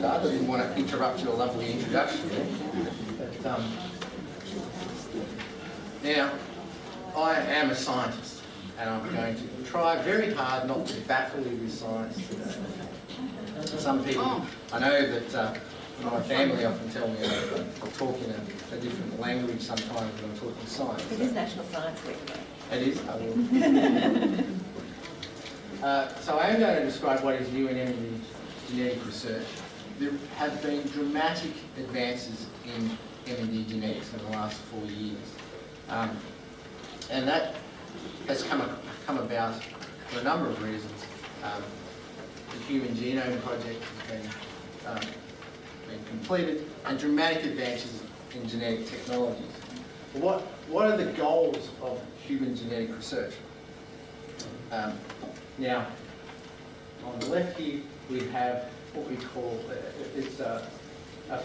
start. I didn't want to interrupt your lovely introduction. But, now, I am a scientist, and I'm going to try very hard not to baffle you with science today. Some people, I know that my family often tell me I talk in a different language sometimes when I'm talking science. It is National Science Week, though. It is? I will. So I am going to describe what is new in MND Genetic Research. There have been dramatic advances in MND genetics in the last 4 years. And that has come about for a number of reasons. The Human Genome Project has been completed, and dramatic advances in genetic technologies. What are the goals of human genetic research? Now, on the left here, we have what we call, it's a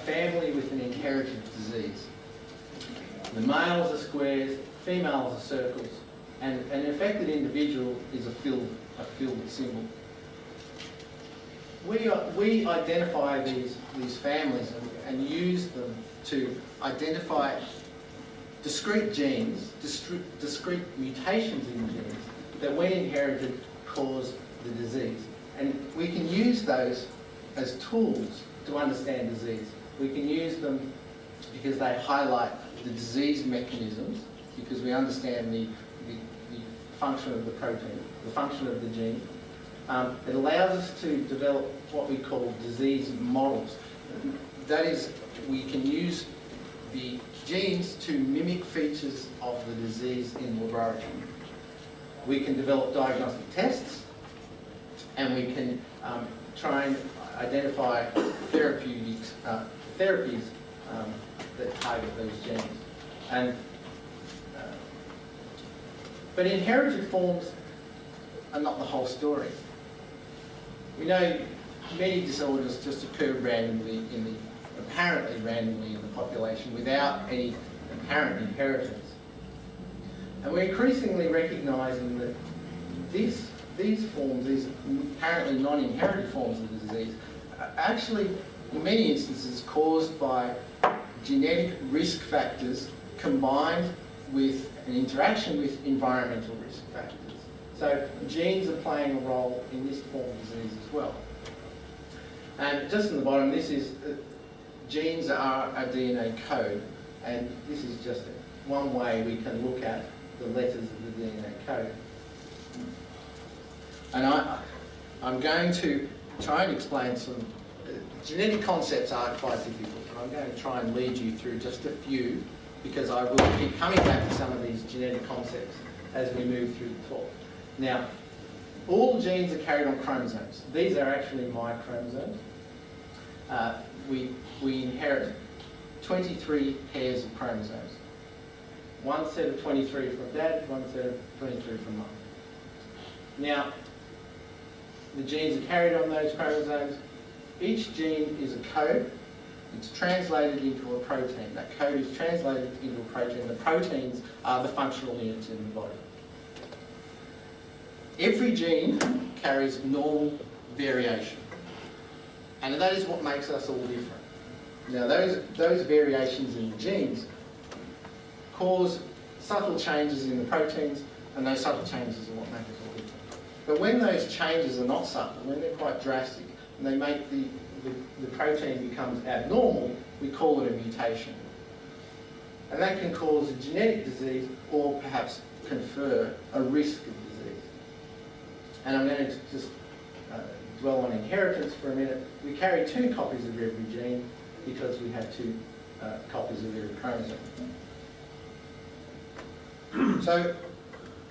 family with an inherited disease. The males are squares, females are circles, and an affected individual is a filled symbol. We identify these families and use them to identify discrete genes, discrete mutations in genes that when inherited cause the disease. And we can use those as tools to understand disease. We can use them because they highlight the disease mechanisms, because we understand the function of the protein, the function of the gene. It allows us to develop what we call disease models. That is, we can use the genes to mimic features of the disease in the laboratory. We can develop diagnostic tests, and we can try and identify therapies that target those genes. But inherited forms are not the whole story. We know many disorders just occur apparently randomly in the population without any apparent inheritance. And we're increasingly recognising that these forms, these apparently non-inherited forms of the disease, are actually, in many instances, caused by genetic risk factors combined with an interaction with environmental risk factors. So genes are playing a role in this form of disease as well. And just in the bottom, this is genes are a DNA code, and this is just one way we can look at the letters of the DNA code. And I'm going to try and explain some genetic concepts are quite difficult, and I'm going to try and lead you through just a few, because I will keep coming back to some of these genetic concepts as we move through the talk. Now, all genes are carried on chromosomes. These are actually my chromosomes. We inherit 23 pairs of chromosomes. One set of 23 from dad, one set of 23 from mum. Now, the genes are carried on those chromosomes. Each gene is a code. It's translated into a protein. That code is translated into a protein. The proteins are the functional units in the body. Every gene carries normal variation, and that is what makes us all different. Now, those variations in the genes cause subtle changes in the proteins, and those subtle changes are what make us all different. But when those changes are not subtle, when they're quite drastic, and they make the protein becomes abnormal, we call it a mutation. And that can cause a genetic disease or perhaps confer a risk of disease. And I'm going to just dwell on inheritance for a minute. We carry 2 copies of every gene because we have 2 copies of every chromosome. So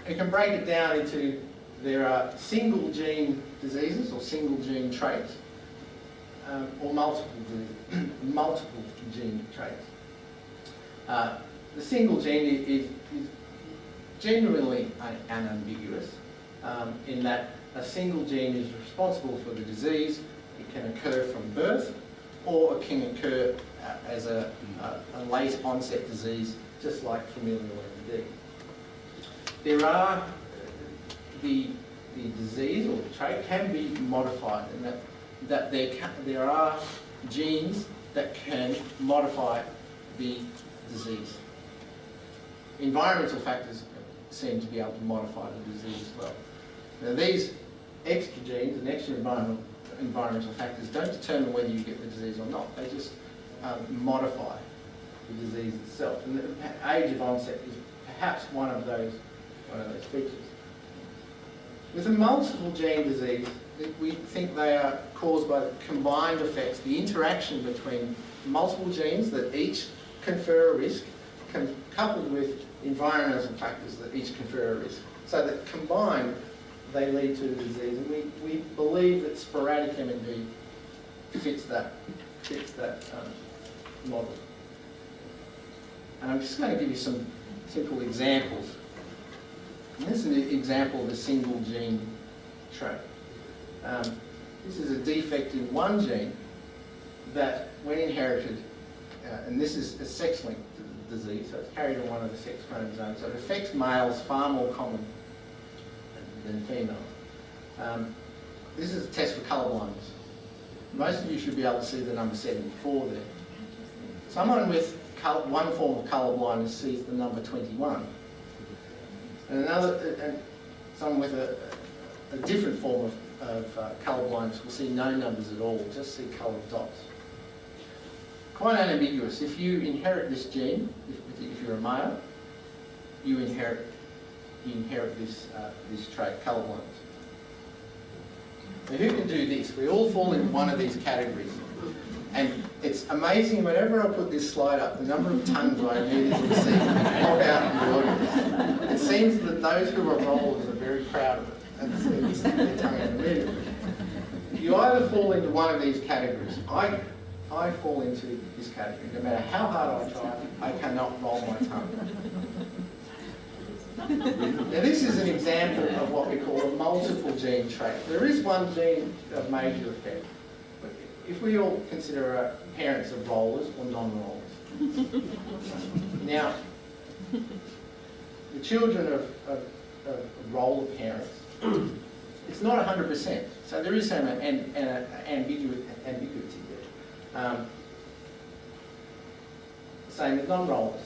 you can break it down into, there are single gene diseases or single gene traits, or multiple gene traits. The single gene is genuinely unambiguous in that a single gene is responsible for the disease. It can occur from birth, or it can occur as a late onset disease, just like familial MND. There are the disease or the trait can be modified, and that there are genes that can modify the disease. Environmental factors seem to be able to modify the disease as well. Now these extra genes and extra environmental factors don't determine whether you get the disease or not. They just modify the disease itself. And the age of onset is perhaps one of those features. With a multiple gene disease, we think they are caused by the combined effects, the interaction between multiple genes that each confer a risk, coupled with environmental factors that each confer a risk. So that combined, they lead to the disease. And we believe that sporadic MND fits that model. And I'm just going to give you some simple examples. And this is an example of a single gene trait. This is a defect in one gene that, when inherited, and this is a sex-linked disease, so it's carried on one of the sex chromosomes, so it affects males far more common than females. This is a test for colour blindness. Most of you should be able to see the number 74 there. Someone with one form of colour blindness sees the number 21. And someone with a different form of colour blindness will see no numbers at all, just see coloured dots. Quite unambiguous. If you inherit this gene, if you're a male, you inherit this trait, colour blindness. Now, who can do this? We all fall in one of these categories. And it's amazing, whenever I put this slide up, the number of tongues I immediately see pop out in the audience. It seems that those who are rollers are very proud of it, and so stick their tongue out immediately. You either fall into one of these categories. I fall into this category. No matter how hard I try, I cannot roll my tongue. Now this is an example of what we call a multiple gene trait. There is one gene of major effect. But if we all consider our parents of rollers or non-rollers. Now, the children of roller parents, it's not 100%. So there is some ambiguity there. Same as non-rollers.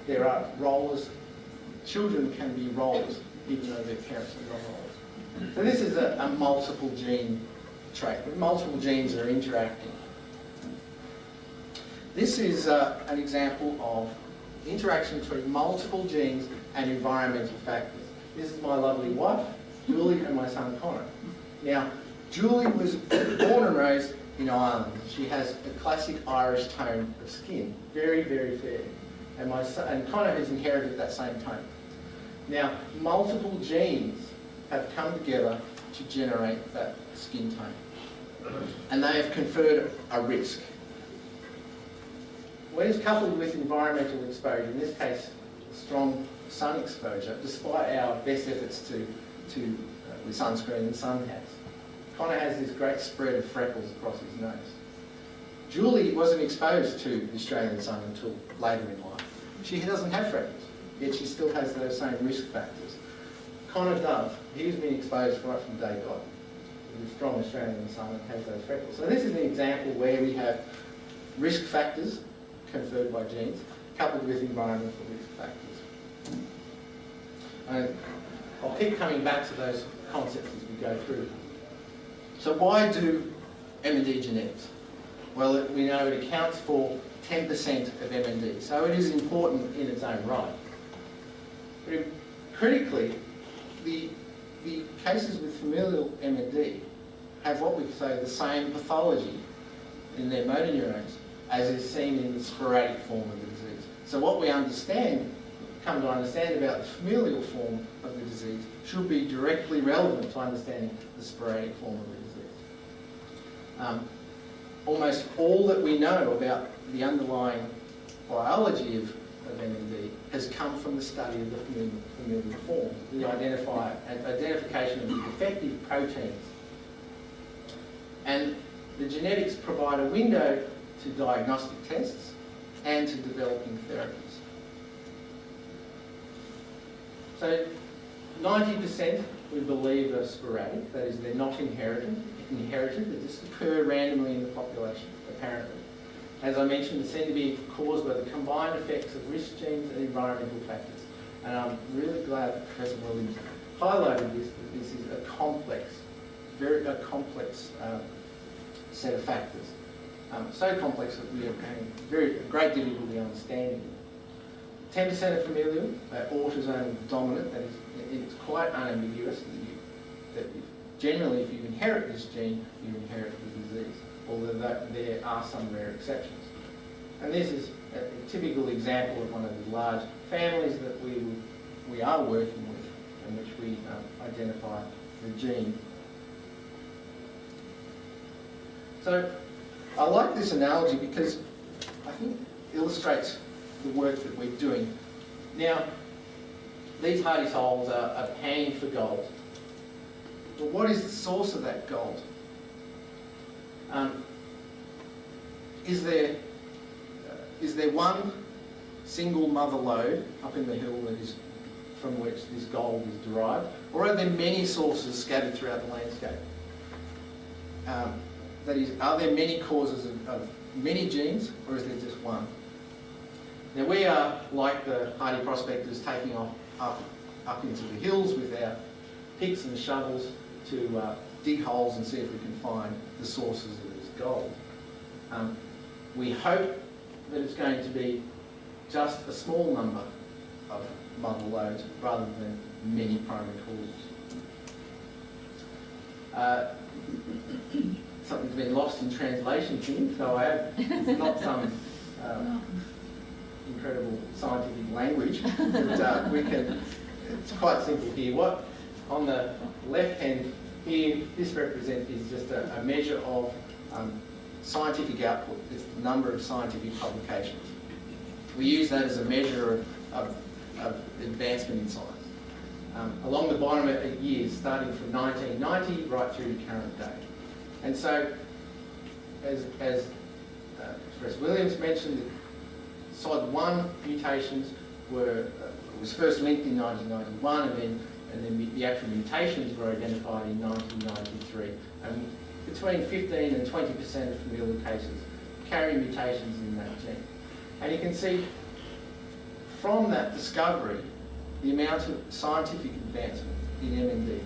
There are rollers. Children can be rollers, even though their parents are non-rollers. So this is a multiple gene trait. Multiple genes are interacting. This is an example of interaction between multiple genes and environmental factors. This is my lovely wife, Julie, and my son, Connor. Now, Julie was born and raised in Ireland. She has a classic Irish tone of skin, very, very fair. And my son, and Connor has inherited that same tone. Now, multiple genes have come together to generate that skin tone. And they have conferred a risk. When it's coupled with environmental exposure, in this case, strong sun exposure, despite our best efforts with sunscreen and sun hats, Connor has this great spread of freckles across his nose. Julie wasn't exposed to the Australian sun until later in life. She doesn't have freckles, yet she still has those same risk factors. Connor does. He's been exposed right from day dot with the strong Australian sun and has those freckles. So this is an example where we have risk factors conferred by genes coupled with environmental risk factors. And I'll keep coming back to those concepts as we go through. So why do MND genetics? Well, we know it accounts for 10% of MND, so it is important in its own right. But critically, the cases with familial MND have what we say the same pathology in their motor neurons as is seen in the sporadic form of the disease. So what we come to understand about the familial form of the disease should be directly relevant to understanding the sporadic form of the disease. Almost all that we know about the underlying biology of MND has come from the study of the familial form, the identification of the defective proteins. And the genetics provide a window to diagnostic tests and to developing therapies. So 90% we believe are sporadic, that is, they're not inherited, they just occur randomly in the population, apparently. As I mentioned, they seem to be caused by the combined effects of risk genes and environmental factors. And I'm really glad that Professor Williams highlighted this, that this is a complex, very complex set of factors. So complex that we are having great difficulty understanding it. 10% are familial, autosomal dominant, that is, it's quite unambiguous that generally if you inherit this gene, you inherit the disease, although there are some rare exceptions. And this is a typical example of one of the large families that we are working with, in which we identify the gene. So I like this analogy because I think it illustrates the work that we're doing. Now, these hardy souls are panning for gold. But what is the source of that gold? Is there one single mother lode up in the hill that is from which this gold is derived, or are there many sources scattered throughout the landscape? That is, are there many causes of many genes, or is there just one? Now we are, like the hardy prospectors, taking off up into the hills with our picks and shovels to dig holes and see if we can find the sources of this gold. We hope that it's going to be just a small number of mother lodes rather than many primary causes. Something's been lost in translation here, so it's not some incredible scientific language, but it's quite simple here. On the left hand here, this is just a measure of scientific output. It's the number of scientific publications. We use that as a measure of advancement in science. Along the bottom are years, starting from 1990 right through to current day. And so, as Professor Williams mentioned, SOD1 mutations was first linked in 1991, and then the actual mutations were identified in 1993. And between 15 and 20% of familial cases carry mutations in that gene. And you can see from that discovery, the amount of scientific advancement in MND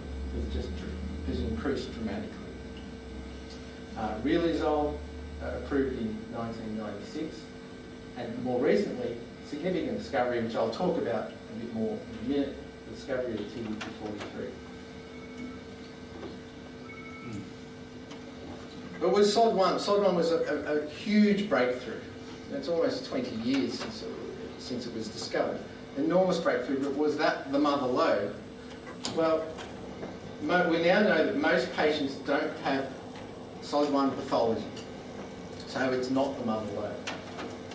has increased dramatically. Realizol, approved in 1996, and more recently, significant discovery, which I'll talk about a bit more in a minute, the discovery of TDP43. But with SOD1, SOD1 was a huge breakthrough. It's almost 20 years since it was discovered. Enormous breakthrough, but was that the mother lode? Well, we now know that most patients don't have SOD1 pathology, so it's not the mother lode.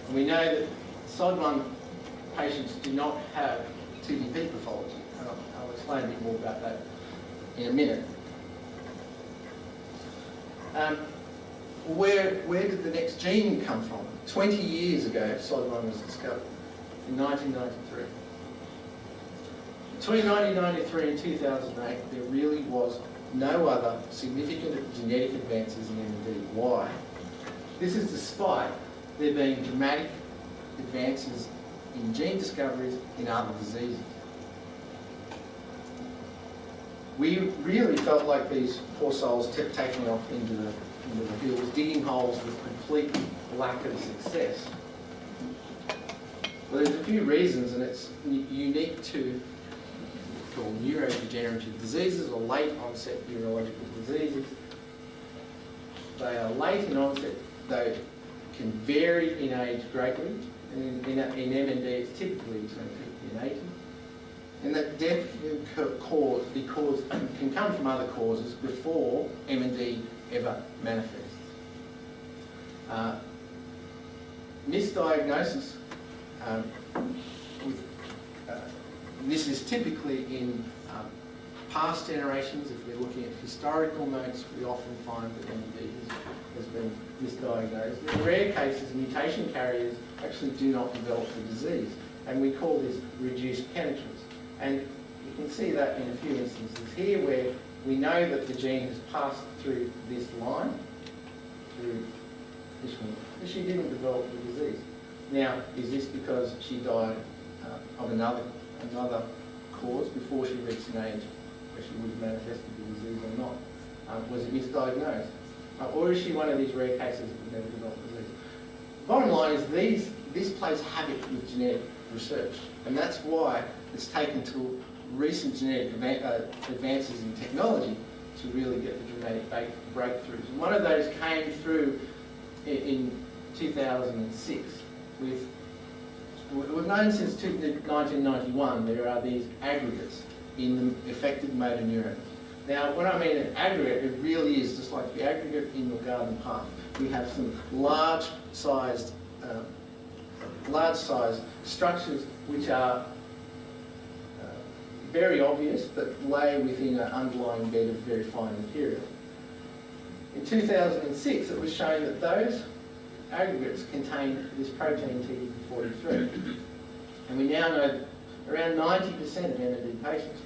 And we know that SOD1 patients do not have TDP pathology, and I'll explain a bit more about that in a minute. Where did the next gene come from? 20 years ago, SOD1 was discovered, in 1993. Between 1993 and 2008, there really was no other significant genetic advances in MND. Why? This is despite there being dramatic advances in gene discoveries in other diseases. We really felt like these poor souls kept taking off into the hills, digging holes with complete lack of success. Well, there's a few reasons, and it's unique to called neurodegenerative diseases or late onset neurological diseases. They are late in onset, they can vary in age greatly, and in MND it's typically between 50 and 80. And that death can come from other causes before MND ever manifests. Misdiagnosis, this is typically in past generations. If we're looking at historical notes, we often find that MND has been misdiagnosed. In rare cases, mutation carriers actually do not develop the disease, and we call this reduced penetrance. And can see that in a few instances here where we know that the gene has passed through this line, through this one, but she didn't develop the disease. Now, is this because she died of another cause before she reached an age where she would have manifested the disease or not? Was it misdiagnosed? Or is she one of these rare cases that would never develop the disease? Bottom line is this plays havoc with genetic research, and that's why it's taken till recent genetic advances in technology to really get the dramatic breakthroughs. And one of those came through in 2006 with, we've known since 1991 there are these aggregates in the affected motor neuron. Now, when I mean an aggregate, it really is just like the aggregate in your garden path. We have some large-sized structures which are very obvious but lay within an underlying bed of very fine material. In 2006, it was shown that those aggregates contain this protein TDP43. And we now know that around 90% of MND patients,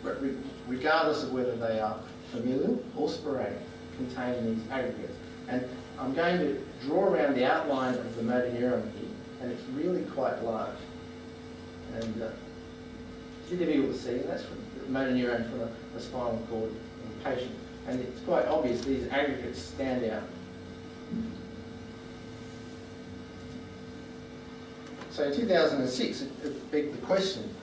regardless of whether they are familial or sporadic, contain these aggregates. And I'm going to draw around the outline of the motor neuron here, and it's really quite large. And it's difficult to see, and that's from the motor neuron from a spinal cord patient. And it's quite obvious these aggregates stand out. So in 2006, it begged the question,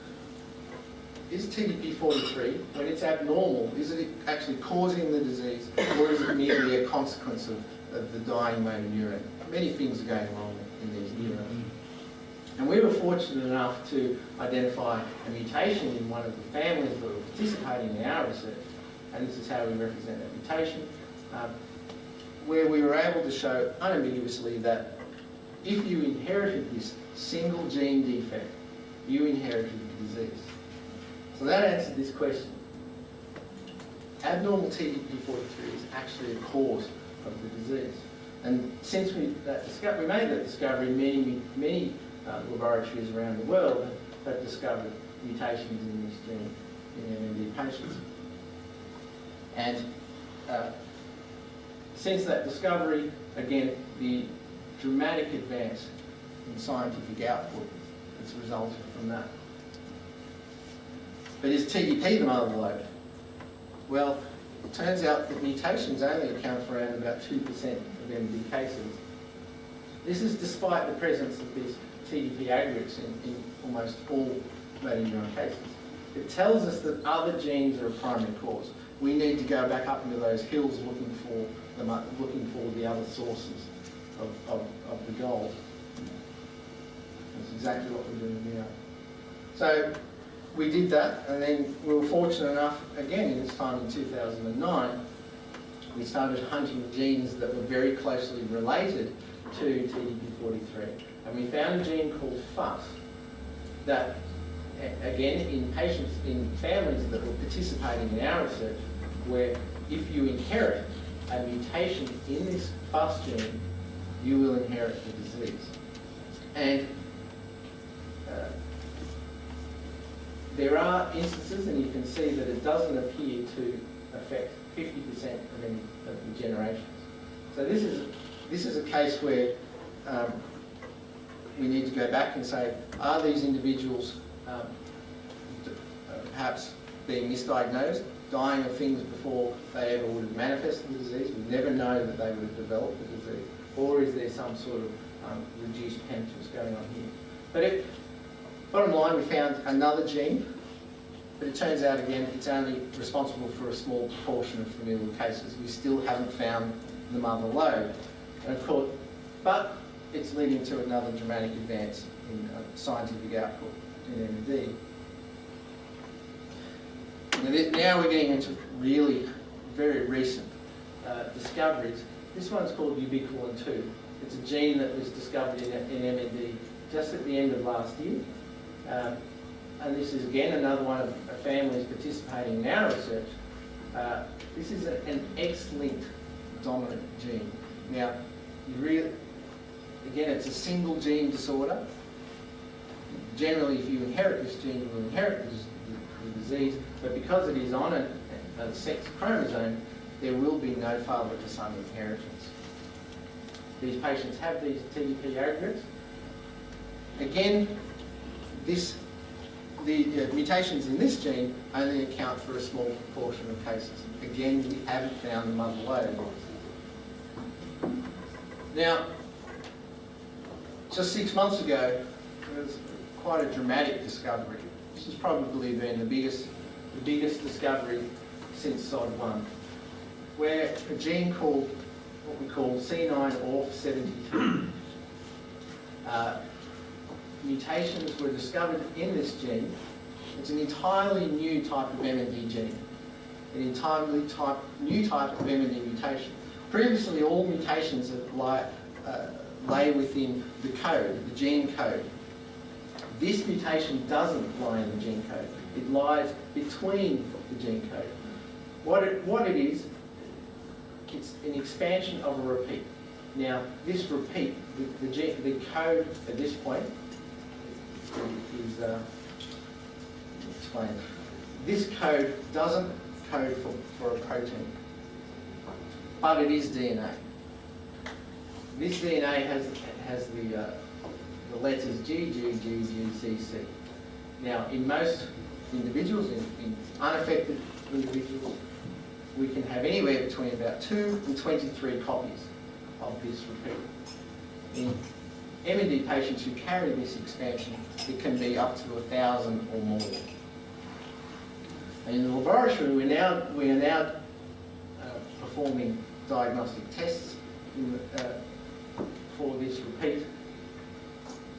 is TDP43, when it's abnormal, is it actually causing the disease, or is it merely a consequence of the dying motor neuron? Many things are going wrong in these neurons. And we were fortunate enough to identify a mutation in one of the families that were participating in our research, and this is how we represent that mutation, where we were able to show unambiguously that if you inherited this single gene defect, you inherited the disease. So that answered this question. Abnormal TDP43 is actually a cause of the disease. And since we made that discovery, many laboratories around the world have discovered mutations in this gene in MND patients. And since that discovery, again, the dramatic advance in scientific output has resulted from that. But is TDP the mother lode? Well, it turns out that mutations only account for around about 2% of MND cases. This is despite the presence of these TDP aggregates in almost all motor neuron cases. It tells us that other genes are a primary cause. We need to go back up into those hills looking for the other sources of the gold. That's exactly what we're doing now. So we did that, and then we were fortunate enough, again, in this time in 2009, we started hunting genes that were very closely related to TDP43. And we found a gene called FUS that, again, in patients, in families that were participating in our research, where if you inherit a mutation in this FUS gene, you will inherit the disease. And there are instances, and you can see that it doesn't appear to affect 50% of the generations. So this is a case where we need to go back and say, are these individuals perhaps being misdiagnosed, dying of things before they ever would have manifested the disease? We never know that they would have developed the disease. Or is there some sort of reduced penetrance going on here? But bottom line, we found another gene, but it turns out, again, it's only responsible for a small proportion of familial cases. We still haven't found the mother lode. And of course, but it's leading to another dramatic advance in scientific output in MND. Now we're getting into really very recent discoveries. This one's called ubiquitolin-2. It's a gene that was discovered in MND just at the end of last year. And this is, again, another one of families participating in our research. This is an X-linked dominant gene. Now, again, it's a single gene disorder. Generally, if you inherit this gene, you will inherit the the disease, but because it is on a sex chromosome, there will be no father-to-son inheritance. These patients have these TDP aggregates. Again, the mutations in this gene only account for a small proportion of cases. Again, we haven't found the mother lode. Now, just 6 months ago, there was quite a dramatic discovery. This has probably been the biggest discovery since SOD1, where a gene called, what we call C9orf72, mutations were discovered in this gene. It's an entirely new type of MND gene, an entirely new type of MND mutation. Previously, all mutations lay within the code, the gene code. This mutation doesn't lie in the gene code. It lies between the gene code. What it is, it's an expansion of a repeat. Now, this repeat, the code at this point is explained. This code doesn't code for a protein, but it is DNA. This DNA has the letters G, G, G, G, C, C. Now, in most individuals, in unaffected individuals, we can have anywhere between about 2 and 23 copies of this repeat. In MND patients who carry this expansion, it can be up to 1,000 or more. And in the laboratory, we are now performing diagnostic tests for this repeat.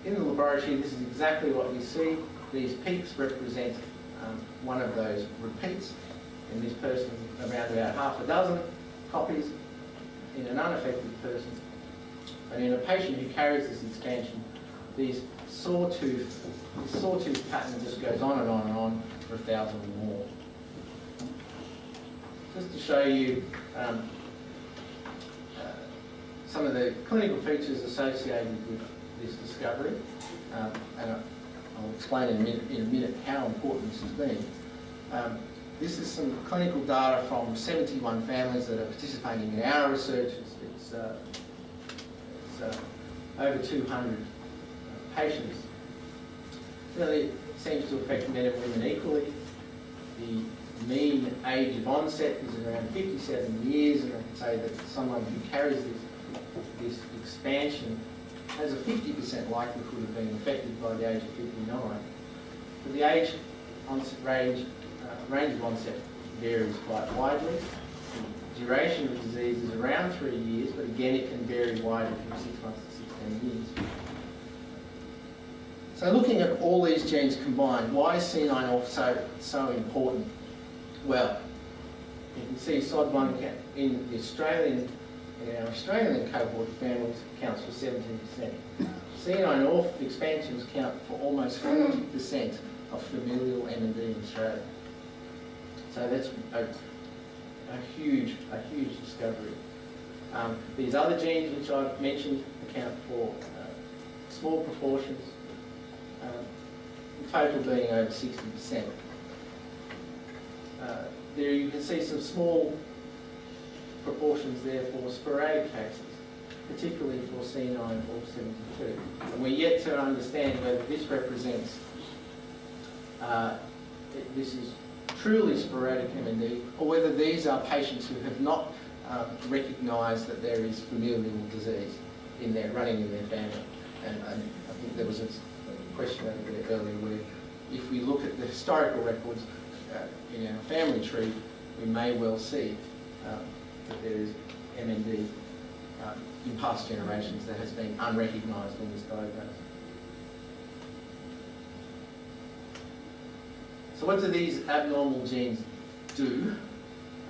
In the laboratory, this is exactly what we see. These peaks represent one of those repeats. In this person, around about half a dozen copies in an unaffected person. And in a patient who carries this expansion, this sawtooth pattern just goes on and on and on for 1,000 or more. Just to show you some of the clinical features associated with this discovery, and I'll explain in a minute how important this has been. This is some clinical data from 71 families that are participating in our research. It's over 200 patients. Really seems to affect men and women equally. The mean age of onset is around 57 years, and I can say that someone who carries this expansion has a 50% likelihood of being affected by the age of 59. But the age onset range of onset varies quite widely. The duration of the disease is around 3 years, but again it can vary widely from 6 months to 16 years. So looking at all these genes combined, why is C9orf so important? Well, you can see SOD1 in our Australian cohort families counts for 17%. C9orf expansions count for almost 40% of familial MND in Australia. So that's a huge discovery. These other genes which I've mentioned account for small proportions, in total being over 60%. There you can see some small proportions there for sporadic cases, particularly for C9orf72. And we're yet to understand whether this represents, this is truly sporadic MND, or whether these are patients who have not recognised that there is familial disease running in their family. And I think there was a question over there earlier where if we look at the historical records in our family tree, we may well see that there is MND in past generations that has been unrecognised or misdiagnosed. So what do these abnormal genes do?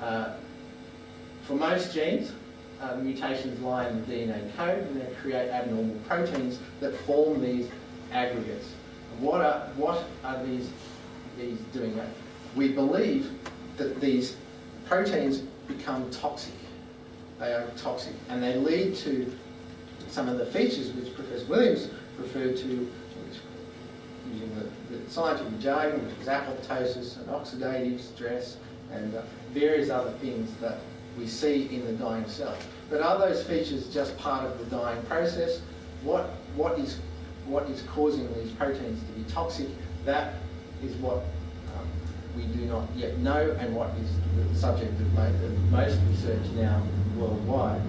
For most genes, the mutations lie in the DNA code and they create abnormal proteins that form these aggregates. And what are these doing? We believe that these proteins become toxic. They are toxic and they lead to some of the features which Professor Williams referred to, using the scientific jargon, which was apoptosis and oxidative stress and various other things that we see in the dying cell. But are those features just part of the dying process? What is causing these proteins to be toxic? That is what we do not yet know, and what is the subject of most research now worldwide.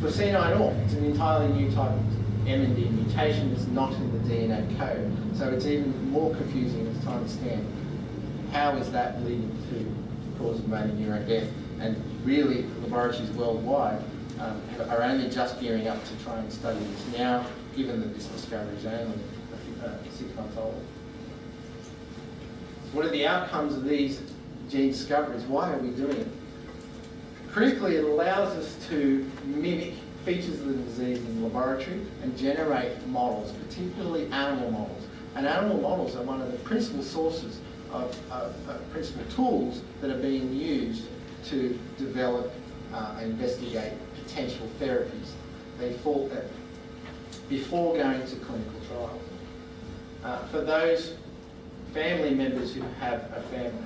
For C9orf, it's an entirely new type of MND mutation that's not in the DNA code. So it's even more confusing as to understand how is that leading to the cause of motor neuron death. And really, laboratories worldwide are only just gearing up to try and study this now, given that this discovery is only 6 months old. What are the outcomes of these gene discoveries? Why are we doing it? Critically, it allows us to mimic features of the disease in the laboratory and generate models, particularly animal models. And animal models are one of the principal sources of principal tools that are being used to develop and investigate potential therapies. They fall before going to clinical trials. For those family members who have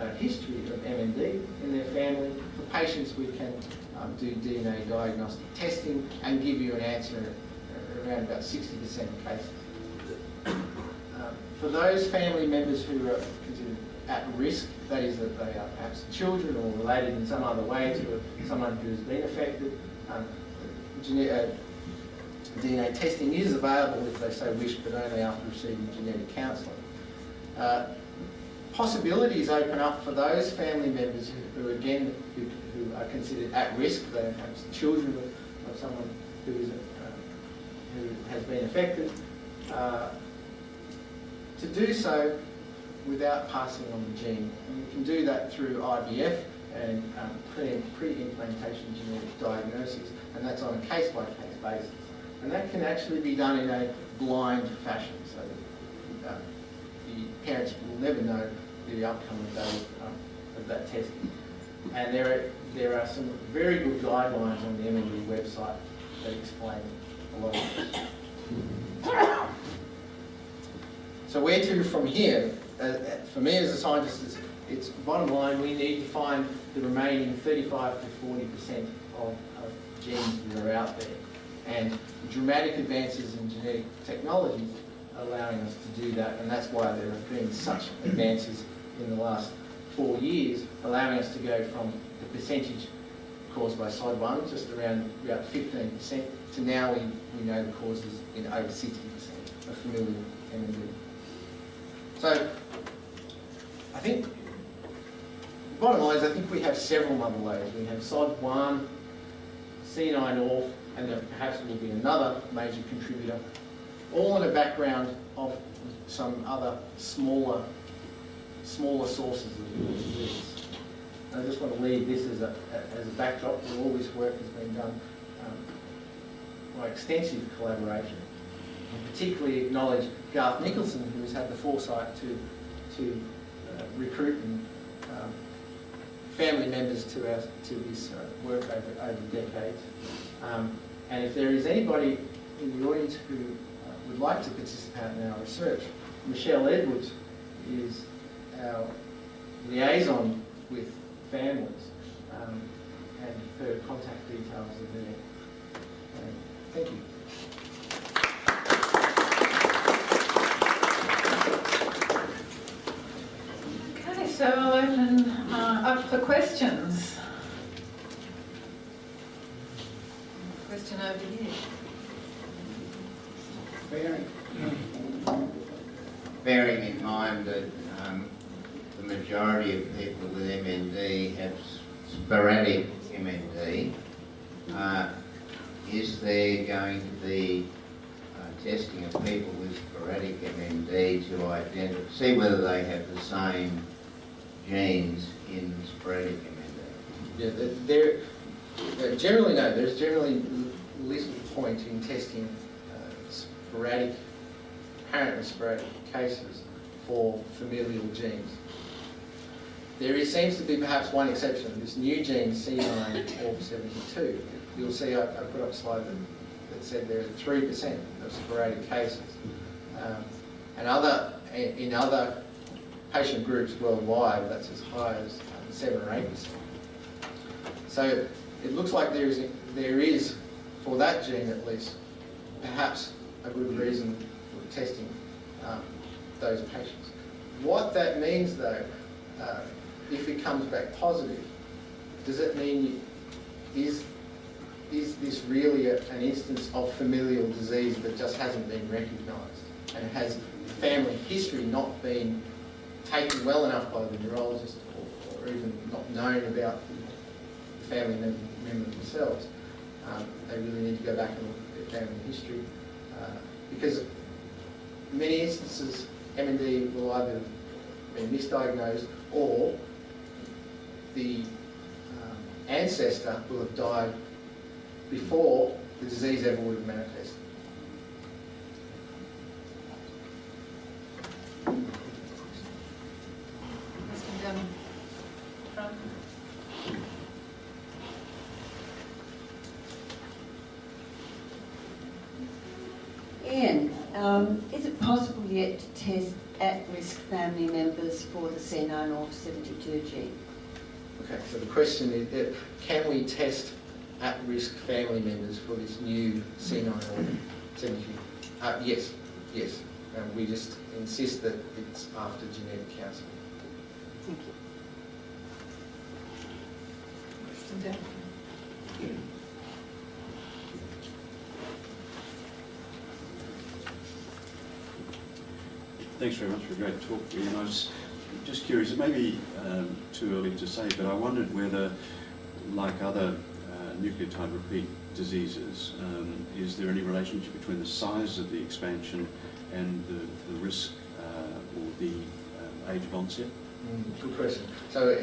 a history of MND in their family, for patients we can do DNA diagnostic testing and give you an answer around about 60% of cases. For those family members who are considered at risk, that is that they are perhaps children or related in some other way to someone who has been affected, DNA testing is available if they so wish, but only after receiving genetic counselling. Possibilities open up for those family members who are considered at risk. They are perhaps children of someone who has been affected, to do so without passing on the gene. And we can do that through IVF and pre-implantation genetic diagnosis, and that's on a case-by-case basis. And that can actually be done in a blind fashion, so that the parents will never know the outcome of that testing. And there are some very good guidelines on the MND website that explain a lot of this. So where to from here? For me as a scientist, it's bottom line, we need to find the remaining 35 to 40% of genes that are out there. And dramatic advances in genetic technologies are allowing us to do that, and that's why there have been such advances in the last 4 years, allowing us to go from the percentage caused by SOD1, just around about 15%, to now we know the causes in over 60% of familial MND. So I think, bottom line is I think we have several other layers. We have SOD1, C9orf, and there perhaps will be another major contributor, all in a background of some other smaller sources of the disease. And I just want to leave this as a backdrop where all this work has been done by extensive collaboration. And particularly acknowledge Garth Nicholson, who has had the foresight to recruit and family members to this work over decades. And if there is anybody in the audience who would like to participate in our research, Michelle Edwards is our liaison with families, and her contact details are there. Thank you. Okay, so I'll open up for questions. Question over here. Bearing in mind that the majority of people with MND have sporadic MND, is there going to be testing of people with sporadic MND to see whether they have the same genes in sporadic MND? Yeah, generally no. There's generally little point in testing apparently sporadic cases for familial genes. There seems to be perhaps one exception, this new gene C9orf72. You'll see I put up a slide that said there are 3% of sporadic cases. And in other patient groups worldwide, that's as high as 7 or 8%. So it looks like there is, for that gene at least, perhaps a good reason for testing those patients. What that means though, if it comes back positive, does it mean, is this really an instance of familial disease that just hasn't been recognised? And has family history not been taken well enough by the neurologist, or even not known about the family member themselves? They really need to go back and look at their family history, because in many instances MND will either be misdiagnosed or the ancestor will have died before the disease ever would have manifested. Ian, is it possible yet to test at-risk family members for the C9orf72 gene? Okay, so the question is, can we test at-risk family members for this new C9orf72? Yes. We just insist that it's after genetic counselling. Thank you. Thanks very much for a great talk, Ian. I was just curious, it may be too early to say, but I wondered whether, like other nucleotide repeat diseases, is there any relationship between the size of the expansion and the risk or the age of onset? Good question. So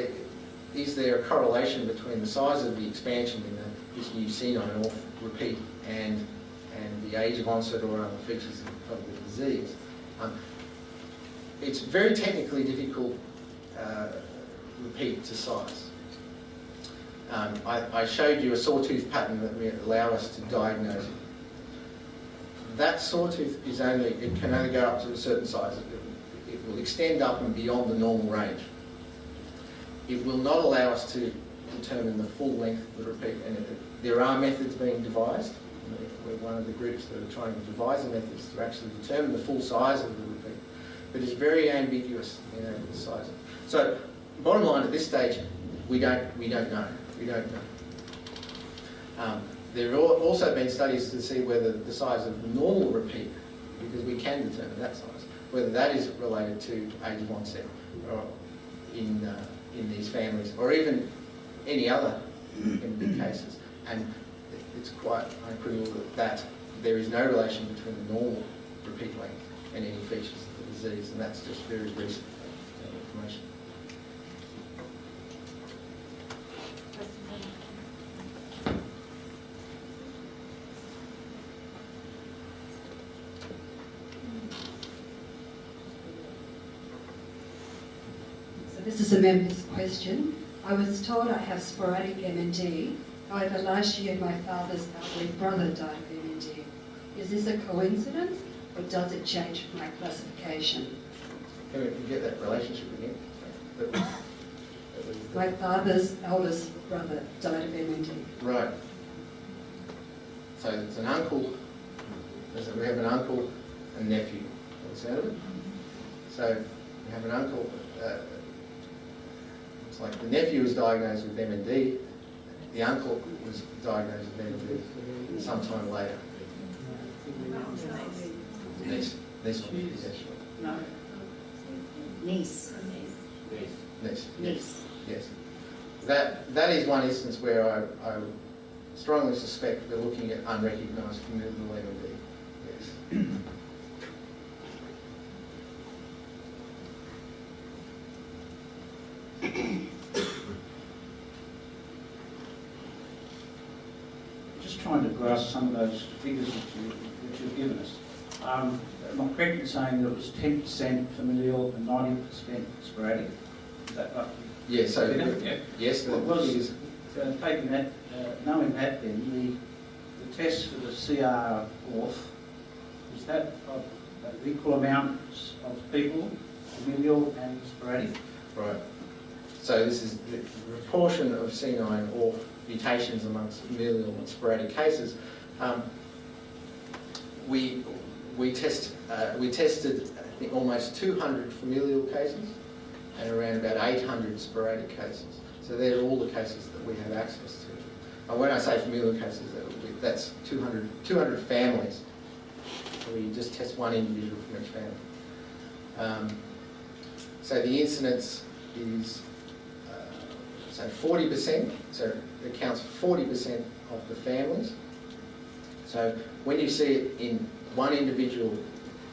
is there a correlation between the size of the expansion in this new C9orf repeat and the age of onset or other features of the disease? It's very technically difficult repeat to size. I showed you a sawtooth pattern that will allow us to diagnose it. That sawtooth is it can only go up to a certain size. It will extend up and beyond the normal range. It will not allow us to determine the full length of the repeat, and there are methods being devised. We're one of the groups that are trying to devise the methods to actually determine the full size of the repeat, but it's very ambiguous in the size. So, bottom line at this stage, we don't know. There have also been studies to see whether the size of the normal repeat, because we can determine that size, whether that is related to age of onset or in these families, or even any other MND cases. And it's quite unequivocal that there is no relation between the normal repeat length and any features of the disease, and that's just very recent information. This is a member's question. I was told I have sporadic MND. However, last year my father's elderly brother died of MND. Is this a coincidence, or does it change my classification? Can we get that relationship again? My father's eldest brother died of MND. Right. So it's an uncle. We have an uncle and nephew. What's out of it? So we have an uncle. It's like the nephew was diagnosed with MND. The uncle was diagnosed with MND sometime later. Niece. No. Niece. Yes. That is one instance where I strongly suspect we're looking at unrecognised familial MND. Yes. Just trying to grasp some of those figures that you've given us. Am I correct in saying that it was 10% familial and 90% sporadic? Is that right? Yeah, so Yeah. yes, What was taking that, knowing that then, the test for the CR orf, is that equal amounts of people, familial and sporadic? Right. So this is the proportion of C9 or mutations amongst familial and sporadic cases. We tested I think almost 200 familial cases and around about 800 sporadic cases. So they're all the cases that we have access to. And when I say familial cases, that's 200 families. So we just test one individual from each family. So the incidence is so 40%, so it accounts for 40% of the families. So when you see it in one individual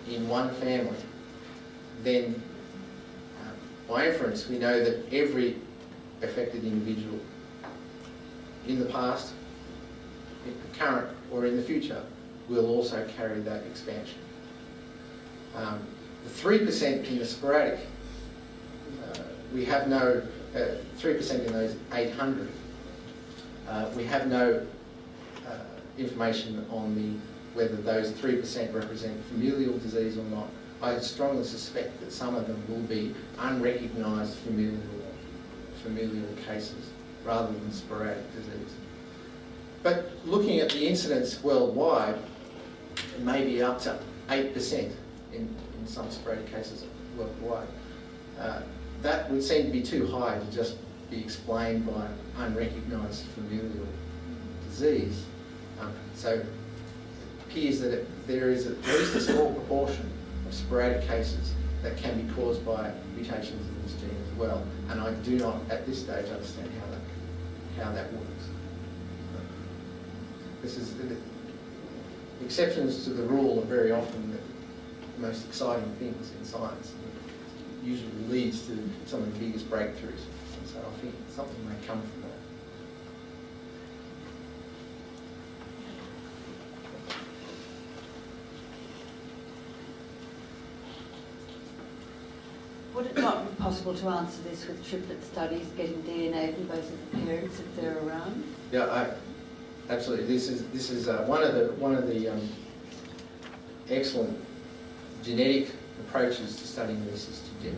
in one family, then by inference we know that every affected individual in the past, in the current or in the future will also carry that expansion. The 3% in the sporadic, we have no 3% in those 800. We have no information on whether those 3% represent familial disease or not. I strongly suspect that some of them will be unrecognised familial cases rather than sporadic disease. But looking at the incidence worldwide, it may be up to 8% in some sporadic cases worldwide. That would seem to be too high to just be explained by unrecognised familial disease. So it appears that there is at least a small proportion of sporadic cases that can be caused by mutations in this gene as well. And I do not, at this stage, understand how that works. This is exceptions to the rule are very often the most exciting things in science. It usually leads to some of the biggest breakthroughs. And so I think something may come from that. Would it not be possible to answer this with triplet studies, getting DNA from both of the parents if they're around? Yeah, absolutely. This is one of the excellent genetic approaches to studying this is to get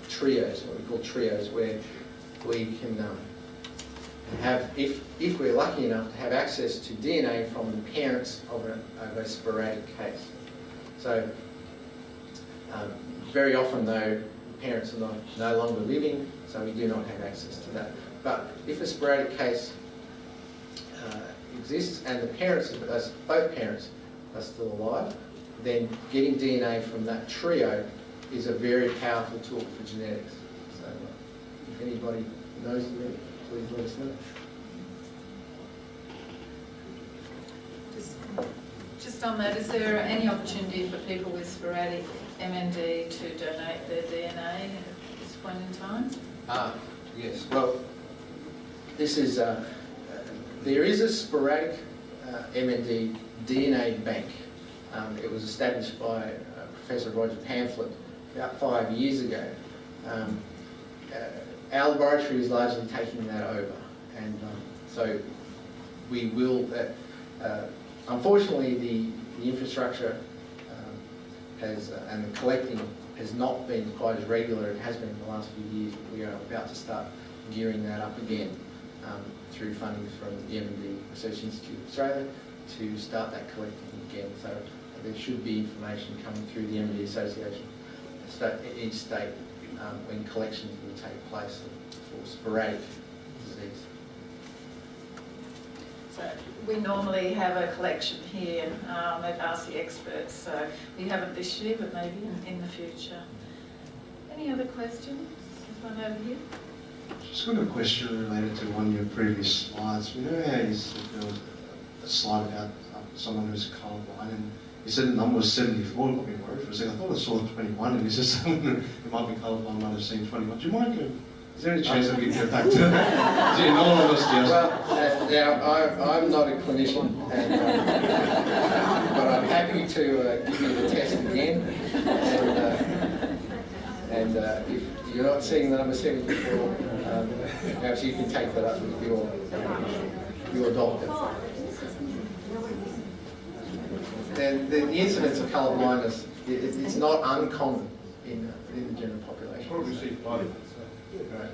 trios, what we call trios, where we can have, if we're lucky enough to have access to DNA from the parents of a sporadic case. So very often though, the parents are no longer living, so we do not have access to that. But if a sporadic case exists and the parents, both parents are still alive, then getting DNA from that trio is a very powerful tool for genetics. So if anybody knows of it, please let us know. Just on that, is there any opportunity for people with sporadic MND to donate their DNA at this point in time? Yes. Well, this is there is a sporadic MND DNA bank. It was established by Professor Roger Pamphlet about 5 years ago. Our laboratory is largely taking that over, and so we will. Unfortunately, the infrastructure has and the collecting has not been quite as regular as it has been in the last few years. But we are about to start gearing that up again through funding from the MND Research Institute of Australia to start that collecting again. So there should be information coming through the MND Association, each state, when collections will take place for sporadic disease. So we normally have a collection here at Ask the Experts, so we haven't this year, but maybe in the future. Any other questions? There's one over here. Just got a question related to one of your previous slides. You know how you said there was a slide about someone who's colourblind, and you said the number was 74. It got me worried for a second. I thought I saw 21, and you said someone who might be colourblind might have seen 21. Do you mind going? Is there any chance that we can get back to that? Do you know what else? Well, now I'm not a clinician, but I'm happy to give you the test again. And if you're not seeing the number 74, perhaps you can take that up with your doctor. And the incidence of colour blindness It's not uncommon in the general population. Probably see both. Right.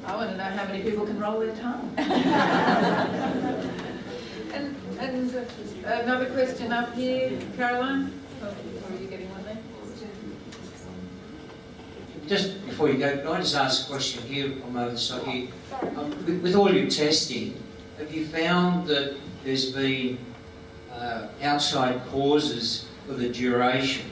I want to know how many people can roll their tongue. and another question up here, Caroline? Or are you getting one there? Just before you go, can I just ask a question here on my other side here? With all your testing, have you found that there's been outside causes for the duration?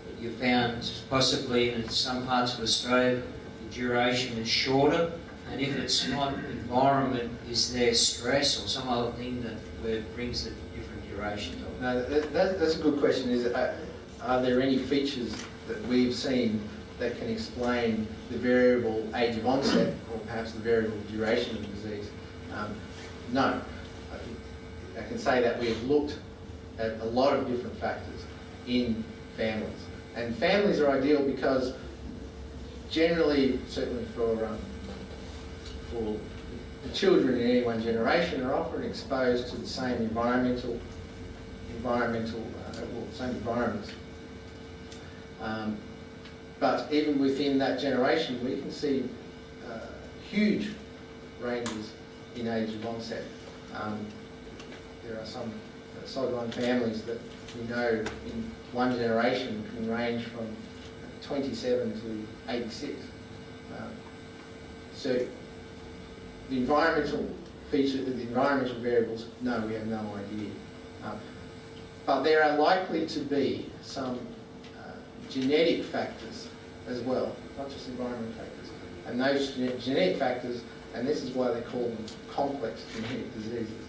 That you found possibly in some parts of Australia the duration is shorter, and if it's not environment, is there stress or some other thing that where it brings a different duration? No, that's a good question. Are there any features that we've seen that can explain the variable age of onset or perhaps the variable duration of the disease? No. I can say that we've looked at a lot of different factors in families. And families are ideal because generally, certainly for the children in any one generation are often exposed to the same same environments. But even within that generation, we can see huge ranges in age of onset. There are some sideline families that we know in one generation can range from 27 to 86. So the environmental features, the environmental variables, no, we have no idea. But there are likely to be some genetic factors as well, not just environmental factors. And those genetic factors, and this is why they call them complex genetic diseases,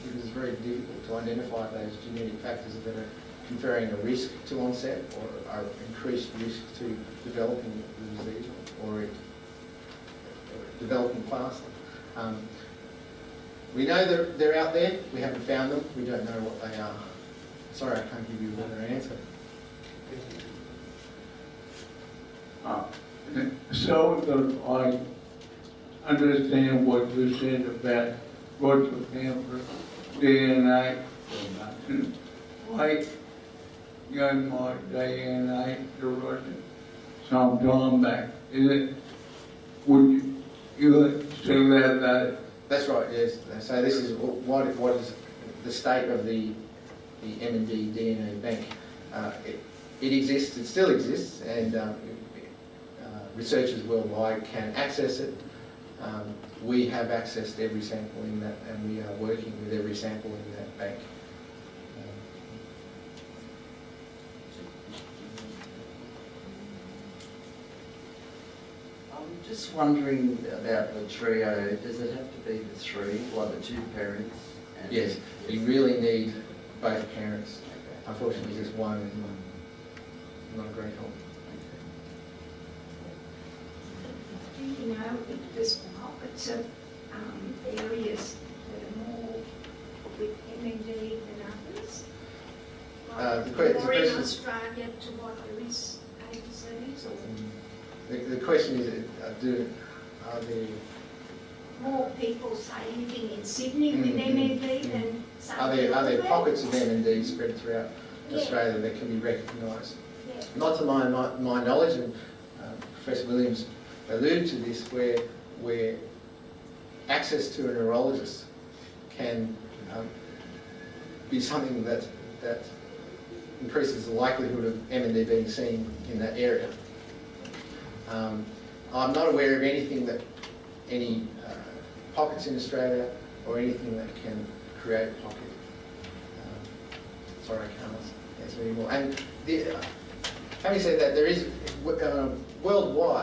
because it's very difficult to identify those genetic factors that are conferring a risk to onset or are increased risk to developing the disease or developing faster. We know that they're out there, we haven't found them, we don't know what they are. Sorry, I can't give you a better answer. So that I understand what you said about Roger Camper, DNA, why got my DNA to Russia some time back? Would you still have that? That's right, yes. So this is what is the state of the MND DNA bank. It exists, it still exists, and researchers worldwide can access it. We have accessed every sample in that, and we are working with every sample in that bank. I'm just wondering about the trio. Does it have to be the three, like the two parents? And Yes, you really need both parents. Unfortunately, just one is not a great help. Do you know if there's pockets of areas that are more with MND than others? Or in Australia to what there is a disease? Or The question is, are there more people, say, living in Sydney with MND than say are there elsewhere? pockets of MND spread throughout Australia that can be recognised? Yeah. Not to my knowledge, and Professor Williams alluded to this, where access to a neurologist can be something that increases the likelihood of MND being seen in that area. I'm not aware of any pockets in Australia or anything that can create a pocket. Sorry, I can't answer anymore. And having said that, there is worldwide